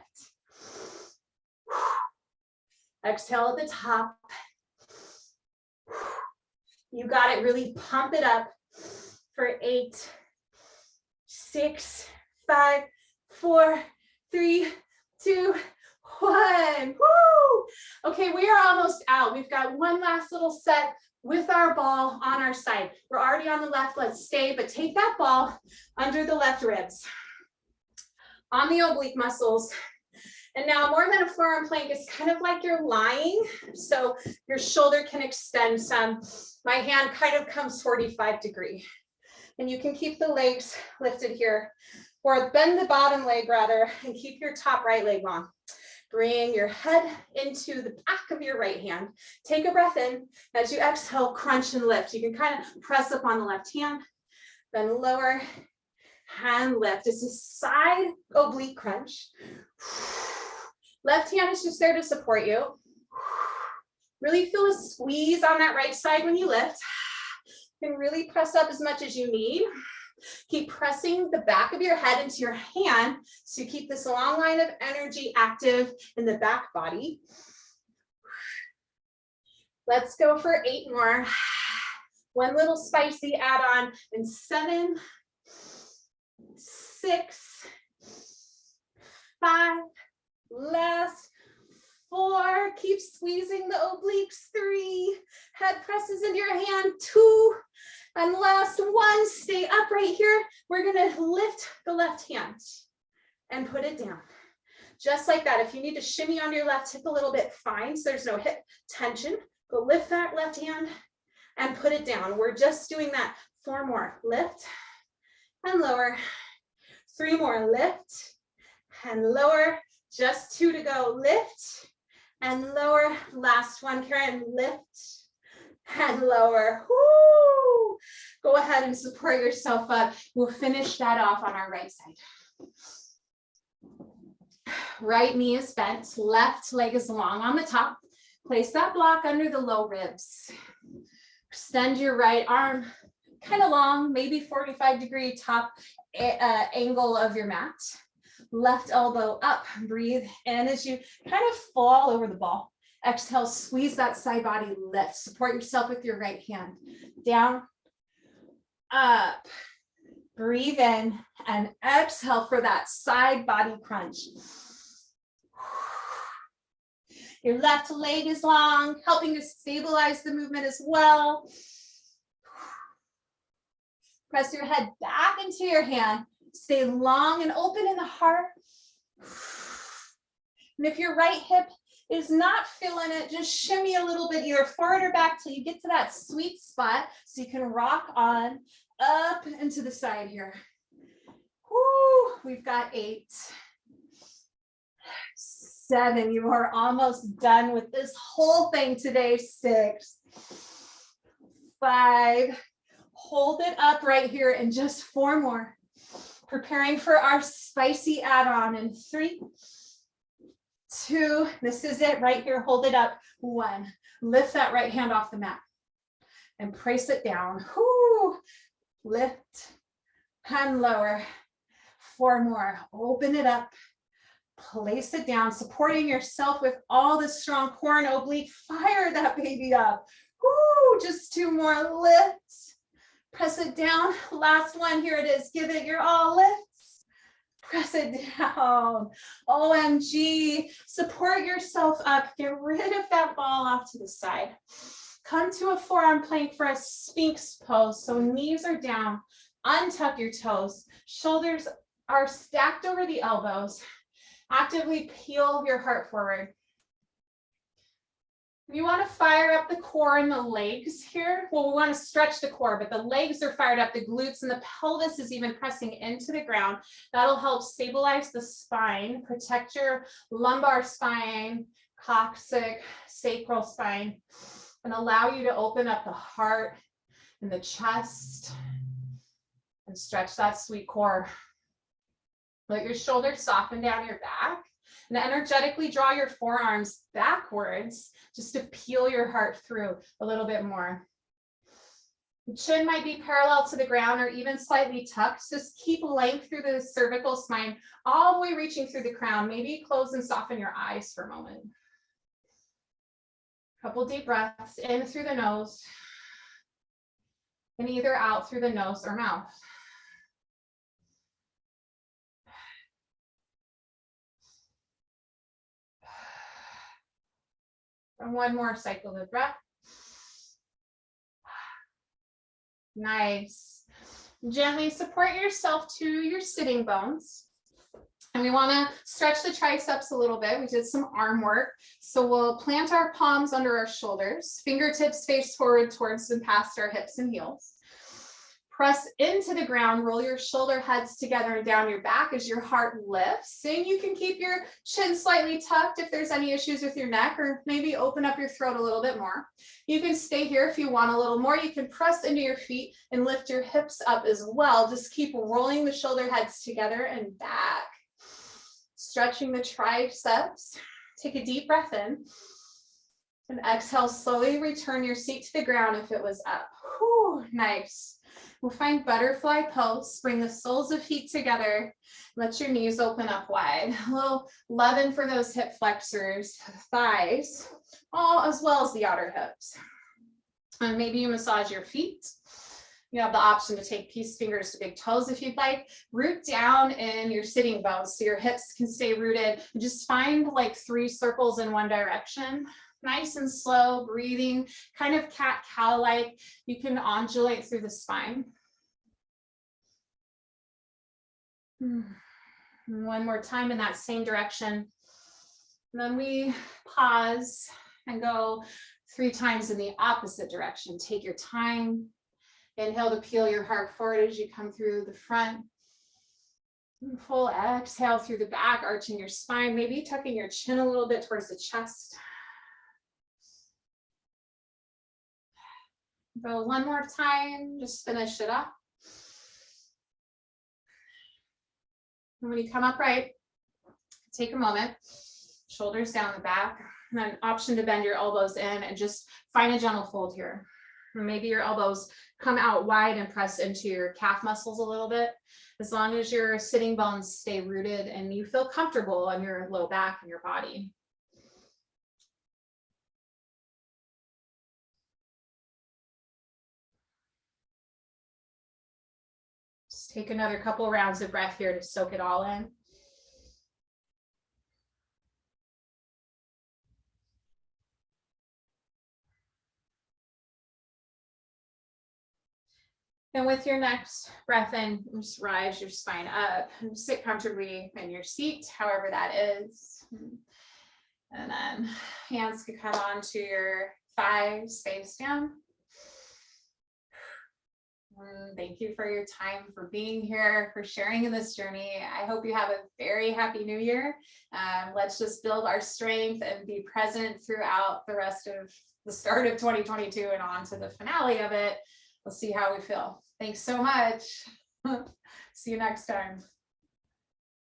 Exhale at the top. You got it, really pump it up for 8, 6, 5, 4, 3, 2, 1. Woo! Okay, we are almost out. We've got one last little set with our ball on our side. We're already on the left, let's stay, but take that ball under the left ribs, on the oblique muscles. And now more than a forearm plank is kind of like you're lying, so your shoulder can extend some. My hand kind of comes 45 degrees. And you can keep the legs lifted here, or bend the bottom leg rather, and keep your top right leg long. Bring your head into the back of your right hand. Take a breath in. As you exhale, crunch and lift. You can kind of press up on the left hand, then lower, hand lift. It's a side oblique crunch. Left hand is just there to support you. Really feel a squeeze on that right side when you lift. You can really press up as much as you need. Keep pressing the back of your head into your hand so you keep this long line of energy active in the back body. Let's go for 8 more. One little spicy add-on in 7, 6, 5, last 4, keep squeezing the obliques, 3, head presses into your hand, 2, and last 1, stay upright here. We're gonna lift the left hand and put it down. Just like that. If you need to shimmy on your left hip a little bit, fine, so there's no hip tension. Go lift that left hand and put it down. We're just doing that. 4 more, lift and lower. 3 more, lift and lower. Just 2 to go, lift and lower. Last one, Karen, lift and lower. Woo! Go ahead and support yourself up. We'll finish that off on our right side. Right knee is bent, left leg is long on the top. Place that block under the low ribs. Extend your right arm kind of long, maybe 45-degree top angle of your mat. Left elbow up, breathe in as you kind of fall over the ball. Exhale, squeeze that side body, lift. Support yourself with your right hand. Down, up, breathe in, and exhale for that side body crunch. Your left leg is long, helping to stabilize the movement as well. Press your head back into your hand. Stay long and open in the heart. And if your right hip is not feeling it, just shimmy a little bit either forward or back till you get to that sweet spot so you can rock on up and to the side here. Woo, we've got 8, 7. You are almost done with this whole thing today. 6, 5. Hold it up right here and just 4 more. Preparing for our spicy add-on in 3, 2, this is it right here, hold it up, 1. Lift that right hand off the mat and place it down. Whoo. Lift and lower. 4 more, open it up, place it down, supporting yourself with all the strong core and oblique. Fire that baby up. Whoo. Just 2 more, lift. Press it down. Last one, here it is. Give it your all, lift. Press it down. OMG. Support yourself up. Get rid of that ball off to the side. Come to a forearm plank for a Sphinx pose. So knees are down. Untuck your toes. Shoulders are stacked over the elbows. Actively peel your heart forward. You want to fire up the core and the legs here. Well, we want to stretch the core, but the legs are fired up, the glutes and the pelvis is even pressing into the ground. That'll help stabilize the spine, protect your lumbar spine, coccyx, sacral spine, and allow you to open up the heart and the chest and stretch that sweet core. Let your shoulders soften down your back. And energetically draw your forearms backwards just to peel your heart through a little bit more. Chin might be parallel to the ground or even slightly tucked. Just keep length through the cervical spine, all the way reaching through the crown. Maybe close and soften your eyes for a moment. Couple deep breaths in through the nose and either out through the nose or mouth. And one more cycle of breath. Nice. Gently support yourself to your sitting bones. And we want to stretch the triceps a little bit. We did some arm work. So we'll plant our palms under our shoulders, fingertips face forward towards and past our hips and heels. Press into the ground, roll your shoulder heads together and down your back as your heart lifts. And you can keep your chin slightly tucked if there's any issues with your neck, or maybe open up your throat a little bit more. You can stay here if you want a little more. You can press into your feet and lift your hips up as well. Just keep rolling the shoulder heads together and back. Stretching the triceps. Take a deep breath in. And exhale, slowly return your seat to the ground if it was up. Whew, nice. We'll find butterfly pose. Bring the soles of feet together. Let your knees open up wide. A little loving for those hip flexors, thighs, all as well as the outer hips. And maybe you massage your feet. You have the option to take peace fingers to big toes if you'd like. Root down in your sitting bones so your hips can stay rooted. Just find like 3 circles in one direction. Nice and slow, breathing, kind of cat-cow-like. You can undulate through the spine. One more time in that same direction. And then we pause and go 3 times in the opposite direction. Take your time. Inhale to peel your heart forward as you come through the front. And full exhale through the back, arching your spine, maybe tucking your chin a little bit towards the chest. Go one more time, just finish it up. And when you come upright, take a moment, shoulders down the back, and then option to bend your elbows in and just find a gentle fold here. Or maybe your elbows come out wide and press into your calf muscles a little bit. As long as your sitting bones stay rooted and you feel comfortable on your low back and your body. Just take another couple rounds of breath here to soak it all in. And with your next breath in, just rise your spine up and sit comfortably in your seat, however that is. And then hands can come onto your thighs, face down. Thank you for your time, for being here, for sharing in this journey. I hope you have a very happy new year. Let's just build our strength and be present throughout the rest of the start of 2022 and on to the finale of it. We'll see how we feel. Thanks so much. See you next time.